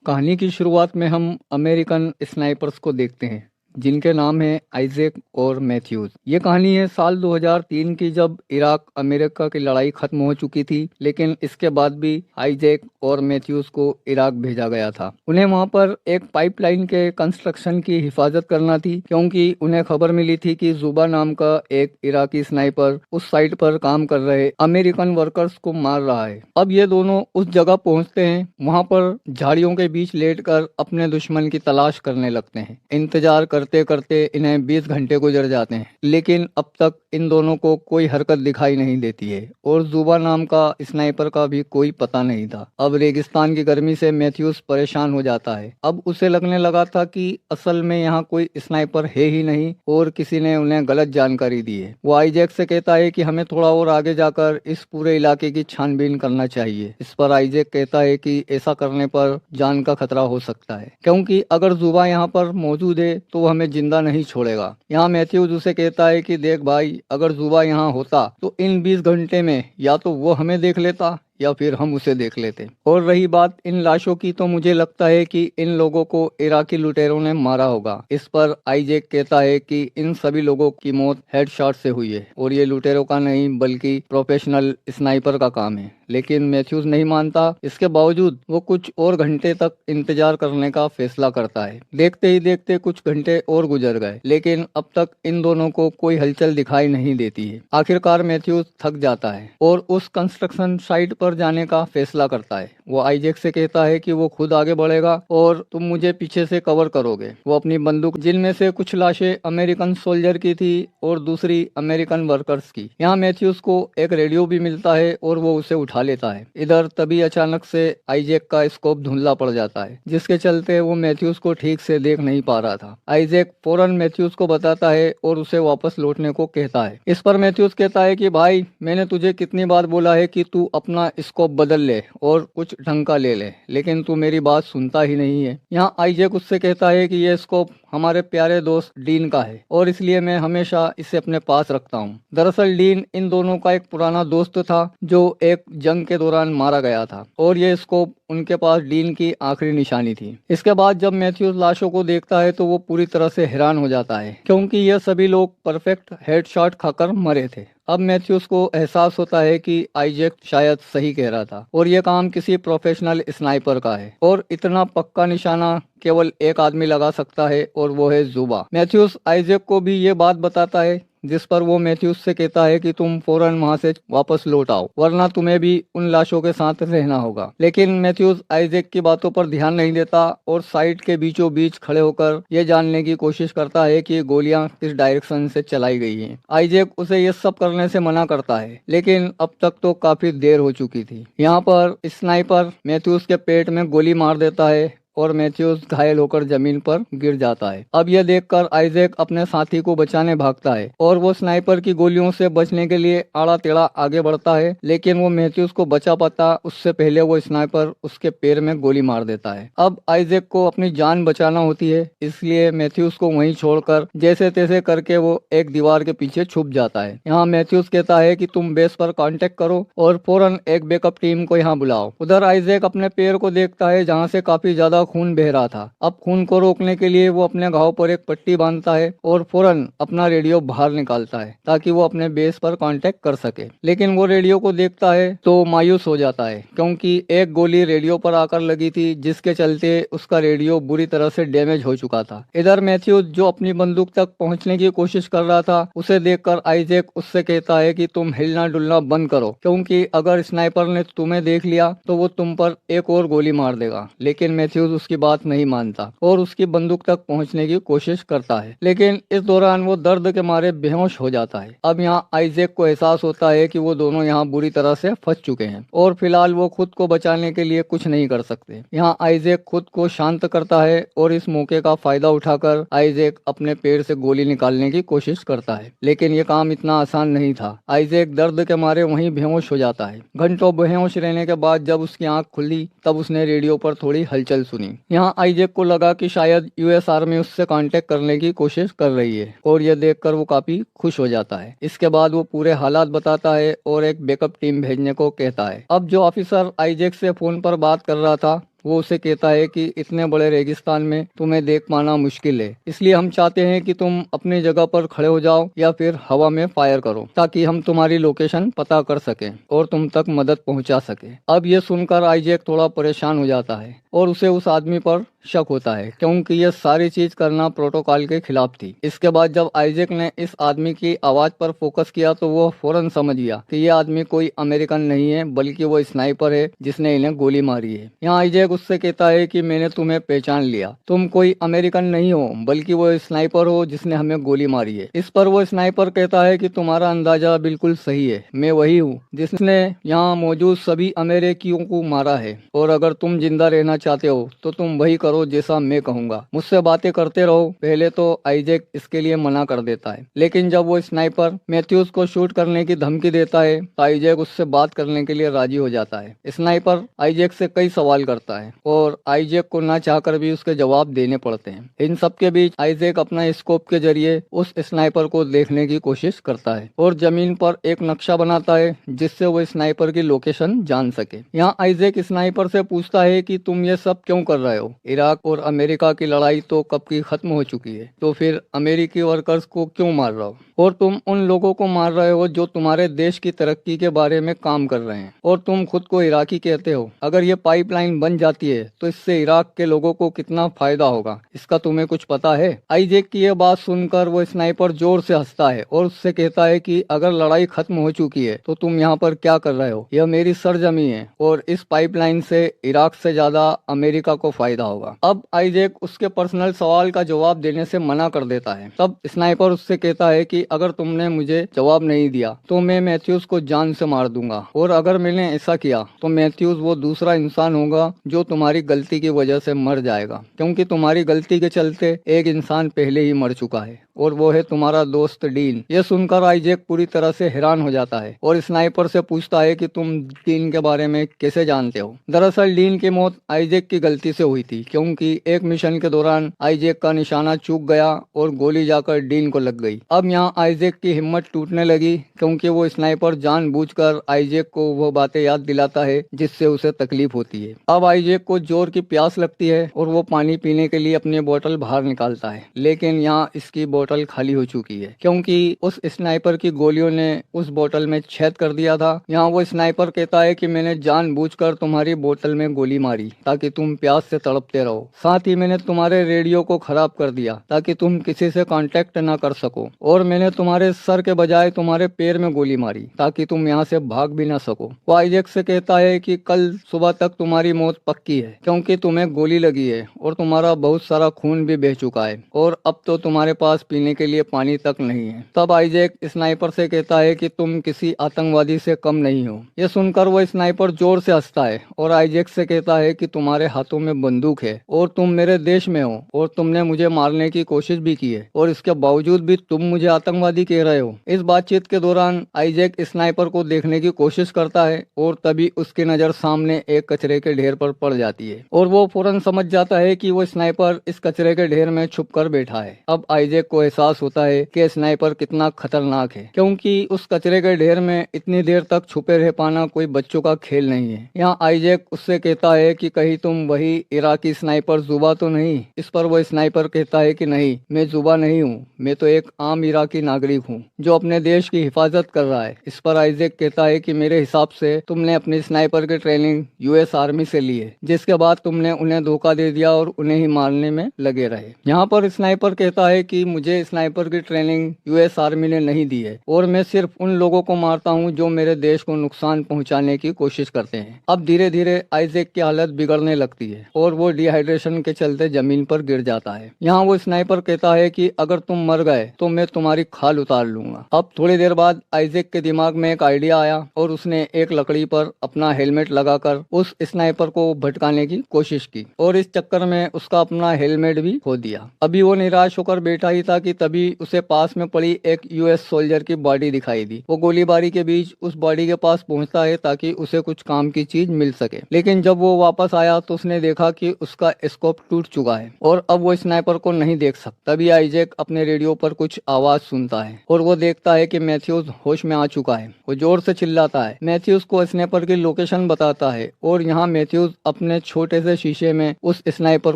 कहानी की शुरुआत में हम अमेरिकन स्नाइपर्स को देखते हैं जिनके नाम है आइजैक और मैथ्यूज। ये कहानी है साल 2003 की, जब इराक अमेरिका की लड़ाई खत्म हो चुकी थी, लेकिन इसके बाद भी आइजैक और मैथ्यूज को इराक भेजा गया था। उन्हें वहां पर एक पाइपलाइन के कंस्ट्रक्शन की हिफाजत करना थी, क्योंकि उन्हें खबर मिली थी कि जुबा नाम का एक इराकी स्नाइपर उस साइट पर काम कर रहे अमेरिकन वर्कर्स को मार रहा है। अब ये दोनों उस जगह पहुंचते हैं। वहां पर झाड़ियों के बीच लेटकर अपने दुश्मन की तलाश करने लगते हैं। इंतजार करते करते इन्हें 20 घंटे गुजर जाते हैं, लेकिन अब तक इन दोनों को कोई हरकत दिखाई नहीं देती है और जुबा नाम का स्नाइपर का भी कोई पता नहीं था। अब रेगिस्तान की गर्मी से मैथ्यूज परेशान हो जाता है। अब उसे लगने लगा था कि असल में यहाँ कोई स्नाइपर है ही नहीं और किसी ने उन्हें गलत जानकारी दी है। वो आइजैक से कहता है कि हमें थोड़ा और आगे जाकर इस पूरे इलाके की छानबीन करना चाहिए। इस पर आइजैक कहता है कि ऐसा करने पर जान का खतरा हो सकता है, क्योंकि अगर जुबा यहाँ पर मौजूद है तो वो हमें जिंदा नहीं छोड़ेगा। यहाँ मैथ्यूज उसे कहता है कि देख भाई, अगर जुबा यहाँ होता तो इन 20 घंटे में या तो वो हमें देख लेता या फिर हम उसे देख लेते। और रही बात इन लाशों की, तो मुझे लगता है कि इन लोगों को इराकी लुटेरों ने मारा होगा। इस पर आइजैक कहता है कि इन सभी लोगों की मौत हेडशॉट से हुई है और ये लुटेरों का नहीं बल्कि प्रोफेशनल स्नाइपर का काम है। लेकिन मैथ्यूज नहीं मानता। इसके बावजूद वो कुछ और घंटे तक इंतजार करने का फैसला करता है। देखते ही देखते कुछ घंटे और गुजर गए, लेकिन अब तक इन दोनों को कोई हलचल दिखाई नहीं देती है। आखिरकार मैथ्यूज थक जाता है और उस कंस्ट्रक्शन साइट पर जाने का फैसला करता है। वो आइजैक से कहता है कि वो खुद आगे बढ़ेगा और तुम मुझे पीछे से कवर करोगे। वो अपनी बंदूक, जिनमें से कुछ लाशें अमेरिकन सोल्जर की थी और दूसरी अमेरिकन वर्कर्स की। यहाँ मैथ्यूज को एक रेडियो भी मिलता है और वो उसे उठा लेता है। इधर तभी अचानक से आइजैक का स्कोप धुंधला पड़ जाता है, जिसके चलते वो मैथ्यूज को ठीक से देख नहीं पा रहा था। आइजैक फौरन मैथ्यूज को बताता है और उसे वापस लौटने को कहता है। इस पर मैथ्यूज कहता है कि भाई, मैंने तुझे कितनी बार बोला है कि तू अपना स्कोप बदल ले और कुछ ढंग का ले ले, लेकिन तू मेरी बात सुनता ही नहीं है। यहाँ आइजैक उससे कहता है कि यह स्कोप हमारे प्यारे दोस्त डीन का है और इसलिए मैं हमेशा इसे अपने पास रखता हूँ। दरअसल डीन इन दोनों का एक पुराना दोस्त था जो एक जंग के दौरान मारा गया था और ये स्कोप उनके पास डीन की आखिरी निशानी थी। इसके बाद जब मैथ्यूज लाशों को देखता है तो वो पूरी तरह से हैरान हो जाता है, क्योंकि ये सभी लोग परफेक्ट हेडशॉट खाकर मरे थे। अब मैथ्यूज को एहसास होता है कि आइजैक शायद सही कह रहा था और यह काम किसी प्रोफेशनल स्नाइपर का है और इतना पक्का निशाना केवल एक आदमी लगा सकता है और वो है जुबा। मैथ्यूज आइजैक को भी ये बात बताता है, जिस पर वो मैथ्यूज से कहता है कि तुम फौरन वहां से वापस लौट आओ, वरना तुम्हें भी उन लाशों के साथ रहना होगा। लेकिन मैथ्यूज आइजैक की बातों पर ध्यान नहीं देता और साइट के बीचों बीच खड़े होकर ये जानने की कोशिश करता है कि गोलियां किस डायरेक्शन से चलाई गई हैं। आइजैक उसे ये सब करने से मना करता है, लेकिन अब तक तो काफी देर हो चुकी थी। यहाँ पर स्नाइपर मैथ्यूज के पेट में गोली मार देता है और मैथ्यूज घायल होकर जमीन पर गिर जाता है। अब यह देखकर आइजैक अपने साथी को बचाने भागता है और वो स्नाइपर की गोलियों से बचने के लिए आड़ा टेढ़ा आगे बढ़ता है, लेकिन वो मैथ्यूज को बचा पाता उससे पहले वो स्नाइपर उसके पैर में गोली मार देता है। अब आइजैक को अपनी जान बचाना होती है, इसलिए मैथ्यूज को वहीं छोड़कर जैसे तैसे करके वो एक दीवार के पीछे छुप जाता है। यहाँ मैथ्यूज कहता है कि तुम बेस पर कांटेक्ट करो और फौरन एक बैकअप टीम को यहाँ बुलाओ। उधर आइजैक अपने पैर को देखता है जहाँ से काफी ज्यादा खून बह रहा था। अब खून को रोकने के लिए वो अपने घाव पर एक पट्टी बांधता है और फौरन अपना रेडियो बाहर निकालता है ताकि वो अपने बेस पर कांटेक्ट कर सके। लेकिन वो रेडियो को देखता है तो मायूस हो जाता है, क्योंकि एक गोली रेडियो पर आकर लगी थी, जिसके चलते उसका रेडियो बुरी तरह से डैमेज हो चुका था। इधर मैथ्यूज जो अपनी बंदूक तक पहुंचने की कोशिश कर रहा था, उसे देखकर आइजैक उससे कहता है कि तुम हिलना डुलना बंद करो, क्योंकि अगर स्नाइपर ने तुम्हें देख लिया तो वो तुम पर एक और गोली मार देगा। लेकिन मैथ्यूज उसकी बात नहीं मानता और उसकी बंदूक तक पहुंचने की कोशिश करता है, लेकिन इस दौरान वो दर्द के मारे बेहोश हो जाता है। अब यहाँ आइजैक को एहसास होता है कि वो दोनों यहाँ बुरी तरह से फंस चुके हैं और फिलहाल वो खुद को बचाने के लिए कुछ नहीं कर सकते। यहाँ आइजैक खुद को शांत करता है और इस मौके का फायदा उठाकर आइजैक अपने पेड़ से गोली निकालने की कोशिश करता है, लेकिन ये काम इतना आसान नहीं था। आइजैक दर्द के मारे वहीं बेहोश हो जाता है। घंटों बेहोश रहने के बाद जब उसकी आंख खुली तब उसने रेडियो पर थोड़ी हलचल सुनी। यहाँ आइजैक को लगा कि शायद यूएस आर्मी उससे कांटेक्ट करने की कोशिश कर रही है और यह देखकर वो काफी खुश हो जाता है। इसके बाद वो पूरे हालात बताता है और एक बैकअप टीम भेजने को कहता है। अब जो ऑफिसर आइजैक से फोन पर बात कर रहा था वो उसे कहता है कि इतने बड़े रेगिस्तान में तुम्हें देख पाना मुश्किल है, इसलिए हम चाहते हैं कि तुम अपनी जगह पर खड़े हो जाओ या फिर हवा में फायर करो ताकि हम तुम्हारी लोकेशन पता कर सकें और तुम तक मदद पहुंचा सके। अब ये सुनकर आइजैक थोड़ा परेशान हो जाता है और उसे उस आदमी पर शक होता है क्योंकि ये सारी चीज करना प्रोटोकॉल के खिलाफ थी। इसके बाद जब आइजैक ने इस आदमी की आवाज पर फोकस किया तो वो फौरन समझ गया कि ये आदमी कोई अमेरिकन नहीं है बल्कि वो स्नाइपर है जिसने इन्हें गोली मारी है। यहाँ आइजैक उससे कहता है कि मैंने तुम्हें पहचान लिया, तुम कोई अमेरिकन नहीं हो बल्कि वो स्नाइपर हो जिसने हमें गोली मारी है। इस पर वो स्नाइपर कहता है कि तुम्हारा अंदाजा बिल्कुल सही है, मैं वही हूँ जिसने यहाँ मौजूद सभी अमेरिकियों को मारा है और अगर तुम जिंदा रहना चाहते हो तो तुम वही करो जैसा मैं कहूंगा, मुझसे बातें करते रहो। पहले तो आइजैक इसके लिए मना कर देता है, लेकिन जब वो स्नाइपर मैथ्यूज को शूट करने की धमकी देता है तो आइजैक उससे बात करने के लिए राजी हो जाता है। स्नाइपर आइजैक से कई सवाल करता है और आइजैक को ना चाहकर भी उसके जवाब देने पड़ते हैं। इन सब के बीच आइजैक अपना स्कोप के जरिए उस स्नाइपर को देखने की कोशिश करता है और जमीन पर एक नक्शा बनाता है जिससे वो स्नाइपर की लोकेशन जान सके। यहाँ आइजैक स्नाइपर से पूछता है कि तुम ये सब क्यों कर रहे हो? इराक और अमेरिका की लड़ाई तो कब की खत्म हो चुकी है, तो फिर अमेरिकी वर्कर्स को क्यों मार रहे हो? और तुम उन लोगों को मार रहे हो जो तुम्हारे देश की तरक्की के बारे में काम कर रहे हैं और तुम खुद को इराकी कहते हो। अगर ये पाइपलाइन बन जाती है तो इससे इराक के लोगों को कितना फायदा होगा, इसका तुम्हें कुछ पता है? आइजैक की यह बात सुनकर वो स्नाइपर जोर से हंसता है और उससे कहता है कि अगर लड़ाई खत्म हो चुकी है तो तुम यहाँ पर क्या कर रहे हो? यह मेरी सरजमी है और इस पाइपलाइन से इराक से ज्यादा अमेरिका को फायदा होगा। अब आइजैक उसके पर्सनल सवाल का जवाब देने से मना कर देता है। तब स्नाइपर उससे कहता है कि अगर तुमने मुझे जवाब नहीं दिया तो मैं मैथ्यूज को जान से मार दूंगा और अगर मैंने ऐसा किया तो मैथ्यूज वो दूसरा इंसान होगा जो तुम्हारी गलती की वजह से मर जाएगा, क्योंकि तुम्हारी गलती के चलते एक इंसान पहले ही मर चुका है और वो है तुम्हारा दोस्त डीन। ये सुनकर आइजैक पूरी तरह से हैरान हो जाता है और स्नाइपर से पूछता है कि तुम डीन के बारे में कैसे जानते हो? दरअसल डीन की मौत आइजैक की गलती से हुई थी क्योंकि एक मिशन के दौरान आइजैक का निशाना चूक गया और गोली जाकर डीन को लग गई। अब यहाँ आइजैक की हिम्मत टूटने लगी क्योंकि वो स्नाइपर जानबूझकर आइजैक को वो बातें याद दिलाता है जिससे उसे तकलीफ होती है। अब आइजैक को जोर की प्यास लगती है और वो पानी पीने के लिए अपनी बोतल बाहर निकालता है, लेकिन यहाँ इसकी बोतल खाली हो चुकी है क्योंकि उस स्नाइपर की गोलियों ने उस बोतल में छेद कर दिया था। यहाँ वो स्नाइपर कहता है कि मैंने जानबूझकर तुम्हारी बोतल में गोली मारी ताकि तुम प्यास से तड़पते रहो, साथ ही मैंने तुम्हारे रेडियो को खराब कर दिया ताकि तुम किसी से कांटेक्ट ना कर सको, और मैंने तुम्हारे सर के बजाय तुम्हारे पैर में गोली मारी ताकि तुम यहाँ से भाग भी ना सको। वो आइजैक से कहता है कि कल सुबह तक तुम्हारी मौत पक्की है क्योंकि तुम्हें गोली लगी है और तुम्हारा बहुत सारा खून भी बह चुका है और अब तो तुम्हारे पास पीने के लिए पानी तक नहीं है। तब आइजैक स्नाइपर से कहता है कि तुम किसी आतंकवादी से कम नहीं हो। यह सुनकर वो स्नाइपर जोर से हंसता है और आइजैक से कहता है कि तुम्हारे हाथों में बंदूक है और तुम मेरे देश में हो और तुमने मुझे मारने की कोशिश भी की है और इसके बावजूद भी तुम मुझे आतंकवादी कह रहे हो। इस बातचीत के दौरान आइजैक स्नाइपर को देखने की कोशिश करता है और तभी उसकी नजर सामने एक कचरे के ढेर पर पड़ जाती है और वो फौरन समझ जाता है कि वो स्नाइपर इस कचरे के ढेर में छुप कर बैठा है। अब आइजैक को एहसास होता है कि स्नाइपर कितना खतरनाक है क्योंकि उस कचरे के ढेर में इतनी देर तक छुपे रह पाना कोई बच्चों का खेल नहीं है। यहाँ आइजैक उससे कहता है कि कहीं तुम वही इराकी स्नाइपर जुबा तो नहीं? इस पर वो स्नाइपर कहता है कि नहीं, मैं जुबा नहीं हूँ, मैं तो एक आम इराकी नागरिक हूँ जो अपने देश की हिफाजत कर रहा है। इस पर आइजैक कहता है कि मेरे हिसाब से तुमने अपनी स्नाइपर की ट्रेनिंग यूएस आर्मी से ली है, जिसके बाद तुमने उन्हें धोखा दे दिया और उन्हें ही मारने में लगे रहे। यहाँ पर स्नाइपर कहता है कि मुझे स्नाइपर की ट्रेनिंग यूएस आर्मी ने नहीं दी है और मैं सिर्फ उन लोगों को मारता हूँ जो मेरे देश को नुकसान पहुँचाने की कोशिश करते हैं। अब धीरे धीरे आइजैक की हालत बिगड़ने लगती है और वो डिहाइड्रेशन के चलते जमीन पर गिर जाता है। यहाँ वो स्नाइपर कहता है कि अगर तुम मर गए तो मैं तुम्हारी खाल उतार लूंगा। अब थोड़ी देर बाद आइजैक के दिमाग में एक आइडिया आया और उसने एक लकड़ी पर अपना हेलमेट लगाकर उस स्नाइपर को भटकाने की कोशिश की और इस चक्कर में उसका अपना हेलमेट भी खो दिया। अभी वो निराश होकर बैठा ही था कि तभी उसे पास में पड़ी एक यूएस सोल्जर की बॉडी दिखाई दी। वो गोलीबारी के बीच उस बॉडी के पास पहुंचता है ताकि उसे कुछ काम की चीज मिल सके, लेकिन जब वो वापस आया तो उसने देखा कि उसका स्कोप टूट चुका है और अब वो स्नाइपर को नहीं देख सकता। तभी आइजैक अपने रेडियो पर कुछ आवाज सुनता है और वो देखता है कि मैथ्यूज होश में आ चुका है। वो जोर से चिल्लाता है, मैथ्यूज को स्नाइपर की लोकेशन बताता है और यहाँ मैथ्यूज अपने छोटे से शीशे में उस स्नाइपर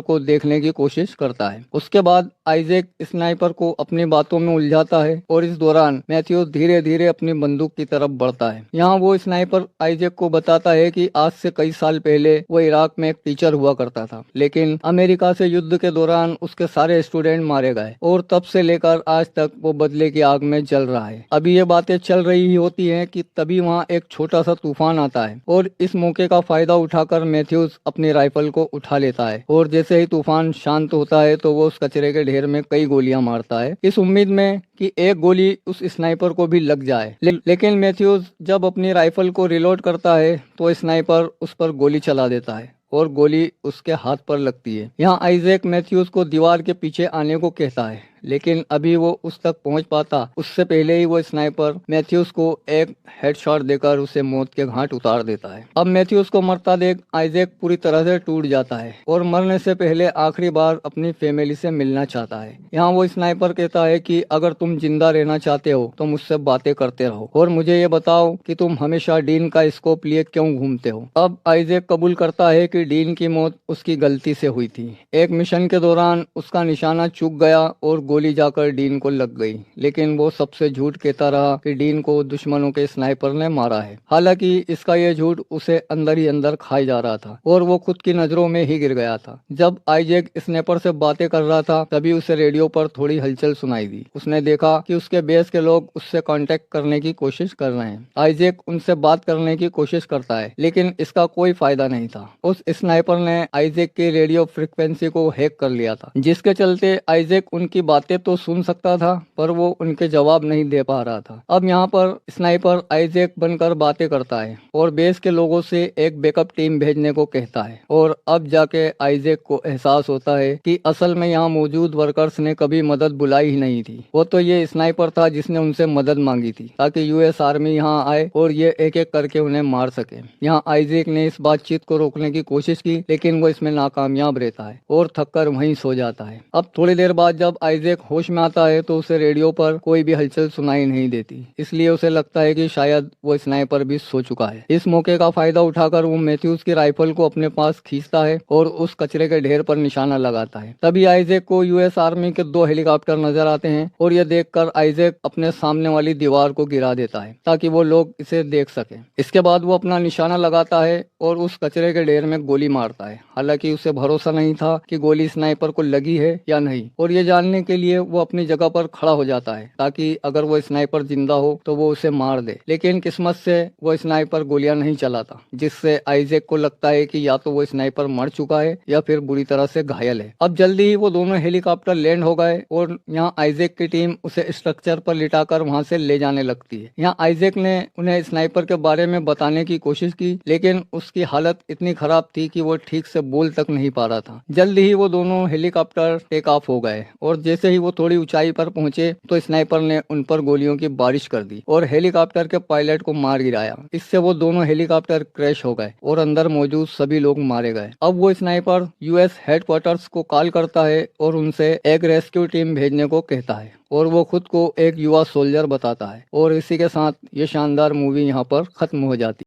को देखने की कोशिश करता है। उसके बाद आइजैक स्नाइपर को अपनी बातों में उलझाता है और इस दौरान मैथ्यूज धीरे धीरे अपनी बंदूक की तरफ बढ़ता है। यहाँ वो स्नाइपर आइजैक को बताता है कि आज से कई साल पहले वो इराक में एक टीचर हुआ करता था, लेकिन अमेरिका से युद्ध के दौरान उसके सारे स्टूडेंट मारे गए और तब से लेकर आज तक वो बदले की आग में जल रहा है। अभी ये बातें चल रही होती हैं कि तभी वहाँ एक छोटा सा तूफान आता है और इस मौके का फायदा उठाकर मैथ्यूज अपनी राइफल को उठा लेता है और जैसे ही तूफान शांत होता है तो वो उस कचरे के ढेर में कई गोलियां मारता है, इस उम्मीद में कि एक गोली उस स्नाइपर को भी लग जाए। लेकिन मैथ्यूज जब अपनी राइफल को रिलोड करता है तो स्नाइपर उस पर गोली चला देता है और गोली उसके हाथ पर लगती है। यहाँ आइजैक मैथ्यूज को दीवार के पीछे आने को कहता है, लेकिन अभी वो उस तक पहुंच पाता उससे पहले ही वो स्नाइपर मैथ्यूज को एक हेडशॉट देकर उसे मौत के घाट उतार देता है। अब मैथ्यूज को मरता देख आइजैक पूरी तरह से टूट जाता है और मरने से पहले आखिरी बार अपनी फैमिली से मिलना चाहता है। यहाँ वो स्नाइपर कहता है कि अगर तुम जिंदा रहना चाहते हो तो मुझसे बातें करते रहो और मुझे ये बताओ कि तुम हमेशा डीन का स्कोप लिए क्यों घूमते हो। अब आइजैक कबूल करता है कि डीन की मौत उसकी गलती से हुई थी। एक मिशन के दौरान उसका निशाना चूक गया और गोली जाकर डीन को लग गई, लेकिन वो सबसे झूठ कहता रहा कि डीन को दुश्मनों के स्नाइपर ने मारा है। हालांकि इसका ये झूठ उसे अंदर ही अंदर खाई जा रहा था और वो खुद की नजरों में ही गिर गया था। जब आइजैक स्नाइपर से बातें कर रहा था तभी उसे रेडियो पर थोड़ी हलचल सुनाई दी। उसने देखा कि उसके बेस के लोग उससे कांटेक्ट करने की कोशिश कर रहे हैं। आइजैक उनसे बात करने की कोशिश करता है, लेकिन इसका कोई फायदा नहीं था। उस स्नाइपर ने आइजैक की रेडियो फ्रिक्वेंसी को हैक कर लिया था, जिसके चलते आइजैक उनकी बातें तो सुन सकता था पर वो उनके जवाब नहीं दे पा रहा था। अब यहाँ पर स्नाइपर आइजैक बनकर बातें करता है और बेस के लोगों से एक बैकअप टीम भेजने को कहता है और अब जाके आइजैक को एहसास होता है कि असल में यहाँ मौजूद वर्कर्स ने कभी मदद बुलाई ही नहीं थी। वो तो ये स्नाइपर था जिसने उनसे मदद मांगी थी ताकि यूएस आर्मी यहाँ आए और ये एक एक करके उन्हें मार सके। यहाँ आइजैक ने इस बातचीत को रोकने की कोशिश की, लेकिन वो इसमें नाकामयाब रहता है और थककर वहीं सो जाता है। अब थोड़ी देर बाद जब आइजैक होश में आता है तो उसे रेडियो पर कोई भी हलचल सुनाई नहीं देती, इसलिए उसे लगता है कि शायद वो स्नाइपर भी सो चुका है। इस मौके का फायदा उठाकर वो मैथ्यूज की राइफल को अपने पास खींचता है और उस कचरे के ढेर पर निशाना लगाता है। तभी आइजैक को यूएस आर्मी के 2 हेलीकॉप्टर नजर आते हैं और ये देखकर आइजैक अपने सामने वाली दीवार को गिरा देता है ताकि वो लोग इसे देख सके। इसके बाद वो अपना निशाना लगाता है और उस कचरे के ढेर में गोली मारता है। हालांकि उसे भरोसा नहीं था कि गोली स्नाइपर को लगी है या नहीं और ये जानने के लिए वो अपनी जगह पर खड़ा हो जाता है ताकि अगर वो स्नाइपर जिंदा हो तो वो उसे मार दे। लेकिन किस्मत से वो स्नाइपर गोलियां नहीं चलाता, जिससे आइजैक को लगता है कि या तो वो स्नाइपर मर चुका है या फिर बुरी तरह से घायल है। अब जल्दी ही वो दोनों हेलीकॉप्टर लैंड हो गए और यहाँ आइजैक की टीम उसे स्ट्रक्चर पर लिटाकर वहाँ से ले जाने लगती है। यहाँ आइजैक ने उन्हें स्नाइपर के बारे में बताने की कोशिश की, लेकिन उसकी हालत इतनी खराब थी कि वो ठीक से बोल तक नहीं पा रहा था। जल्दी ही वो दोनों हेलीकॉप्टर टेक ऑफ हो गए और जैसे ही वो थोड़ी ऊंचाई पर पहुंचे तो स्नाइपर ने उन पर गोलियों की बारिश कर दी और हेलीकॉप्टर के पायलट को मार गिराया। इससे वो दोनों हेलीकॉप्टर क्रैश हो गए और अंदर मौजूद सभी लोग मारे गए। अब वो स्नाइपर यूएस हेडक्वार्टर्स को कॉल करता है और उनसे एक रेस्क्यू टीम भेजने को कहता है और वो खुद को एक युवा सोल्जर बताता है और इसी के साथ ये शानदार मूवी यहाँ पर खत्म हो जाती है।